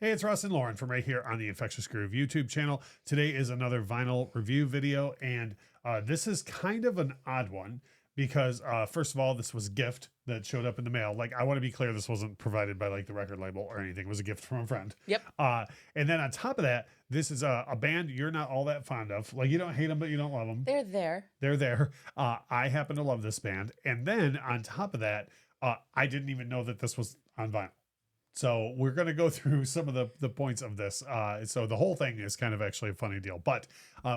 Hey, it's Russ and Lauren from right here on the Infectious Groove YouTube channel. Today is another vinyl review video, and this is kind of an odd one because, first of all, this was a gift that showed up in the mail. Like, I want to be clear, this wasn't provided by like the record label or anything. It was a gift from a friend. Yep. And then on top of that, this is a band you're not all that fond of. Like, you don't hate them, but you don't love them. They're there. They're there. I happen to love this band. And then on top of that, I didn't even know that this was on vinyl. So we're going to go through some of the points of this. So the whole thing is kind of actually a funny deal. But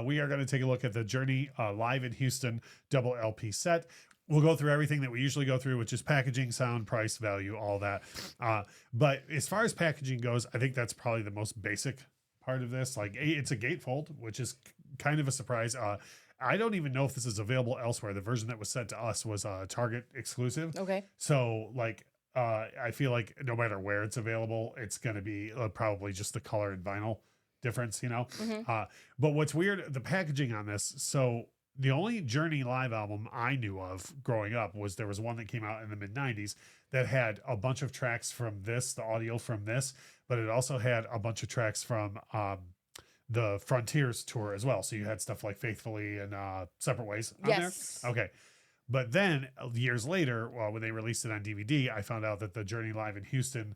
we are going to take a look at the Journey Live in Houston double LP set. We'll go through everything that we usually go through, which is packaging, sound, price, value, all that. But as far as packaging goes, I think that's probably the most basic part of this. Like, it's a gatefold, which is kind of a surprise. I don't even know if this is available elsewhere. The version that was sent to us was Target exclusive. Okay. So like, I feel like no matter where it's available, it's going to be probably just the color and vinyl difference, you know? Mm-hmm. But what's weird, the packaging on this. So the only Journey live album I knew of growing up was there was one that came out in the mid 90s that had a bunch of tracks from this, the audio from this, but it also had a bunch of tracks from, the Frontiers tour as well. So you had stuff like Faithfully and Separate Ways on Yes. there. Okay. But then years later, when they released it on DVD, I found out that the Journey Live in Houston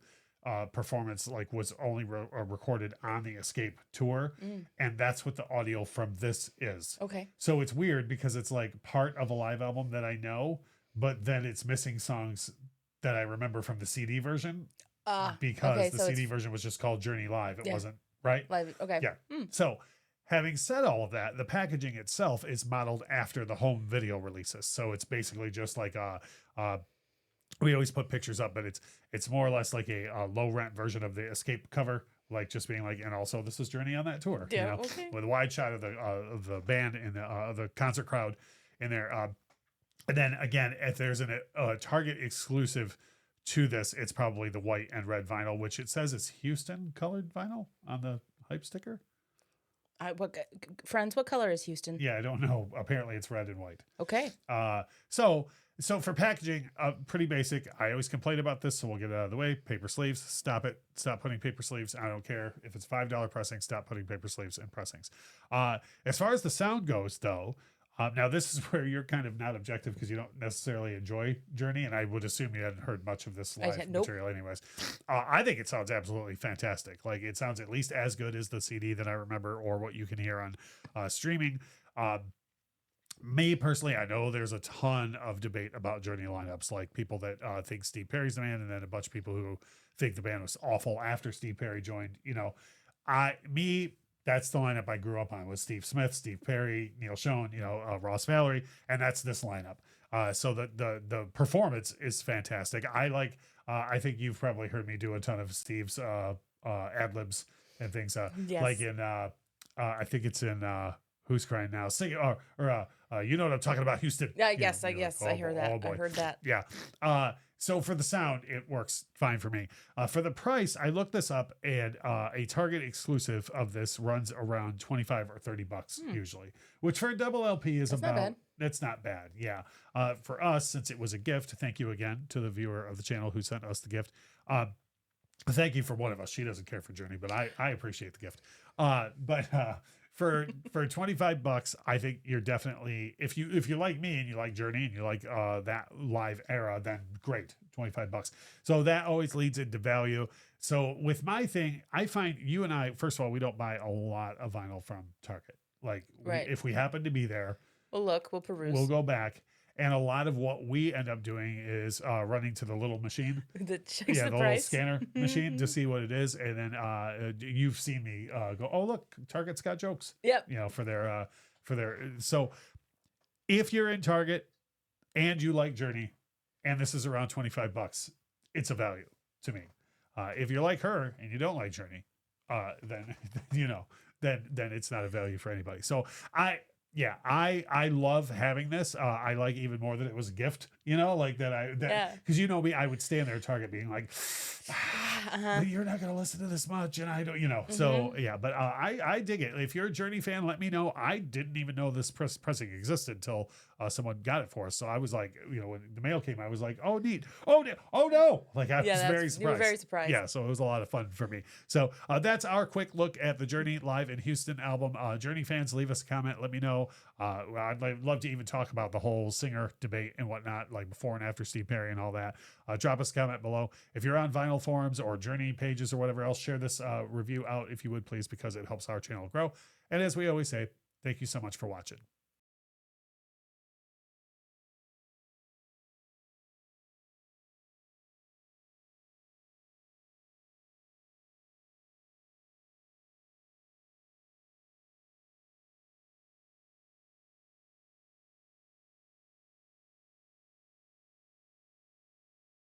performance like was only recorded on the Escape tour, and that's what the audio from this is. Okay. So it's weird because it's like part of a live album that I know, but then it's missing songs that I remember from the CD version because okay, the so CD version was just called Journey Live. It wasn't, right? Live. Okay. Yeah. So having said all of that, the packaging itself is modeled after the home video releases. So it's basically just like we always put pictures up, but it's more or less like a low rent version of the Escape cover, like just being like, and also this is Journey on that tour, Yeah, you know, okay. with a wide shot of the band and the concert crowd in there. And then again, if there's a Target exclusive to this, it's probably the white and red vinyl, which it says is Houston colored vinyl on the hype sticker. Friends, what color is Houston? Yeah, I don't know. Apparently it's red and white. Okay. So for packaging, pretty basic. I always complain about this, so we'll get it out of the way. Paper sleeves, stop it. Stop putting paper sleeves. I don't care if it's $5 pressing, stop putting paper sleeves in pressings. As far as the sound goes, though, now this is where you're kind of not objective because you don't necessarily enjoy Journey, and I would assume you hadn't heard much of this live Nope. material anyways. I think it sounds absolutely fantastic. Like, it sounds at least as good as the CD that I remember or what you can hear on streaming. Me personally, I know there's a ton of debate about Journey lineups, like people that think Steve Perry's the man, and then a bunch of people who think the band was awful after Steve Perry joined. You know, that's the lineup I grew up on, was Steve Smith, Steve Perry, Neil Schon, Ross Valerie, and that's this lineup. So the performance is fantastic. I think you've probably heard me do a ton of Steve's ad libs and things. Yes. Like in I think it's in Who's Crying Now? Sing or you know what I'm talking about, Houston. Yeah. You Yes. know, I you're like, guess I heard that. oh boy. I heard that. Yeah. So for the sound, it works fine for me. For the price, I looked this up, and a Target exclusive of this runs around $25 or $30 usually, which for a double LP is That's not bad. That's not bad. Yeah. For us, since it was a gift, thank you again to the viewer of the channel who sent us the gift. Thank you for one of us. She doesn't care for Journey, but I appreciate the gift. For $25, I think you're definitely, if you like me and you like Journey and you like that live era, then great, $25. So that always leads into value. So with my thing, I find you and I, first of all, we don't buy a lot of vinyl from Target. Like, Right. if we happen to be there, We'll peruse. we'll go back. And a lot of what we end up doing is running to the little machine. That checks Yeah, the the little price. scanner machine to see what it is. And then you've seen me go, oh, look, Target's got jokes. Yep. For their, so if you're in Target and you like Journey and this is around $25, it's a value to me. If you're like her and you don't like Journey, then then it's not a value for anybody. So yeah, I love having this. I like even more that it was a gift, like that Yeah. because you know me, I would stand there at Target being like, Yeah. but you're not gonna listen to this much, and I don't, So Mhm. yeah, but I dig it. If you're a Journey fan, let me know. I didn't even know this pressing existed until someone got it for us. So I was like, when the mail came, I was like, oh neat, oh no, like I Yeah, was very you were very surprised. surprised. Yeah, so it was a lot of fun for me. So that's our quick look at the Journey live in Houston album. Journey fans, leave us a comment. Let me know. Love to even talk about the whole singer debate and whatnot, like before and after Steve Perry and all that. Drop us a comment below. If you're on vinyl forums or Journey pages or whatever else, share this review out if you would please, because it helps our channel grow. And as we always say, thank you so much for watching.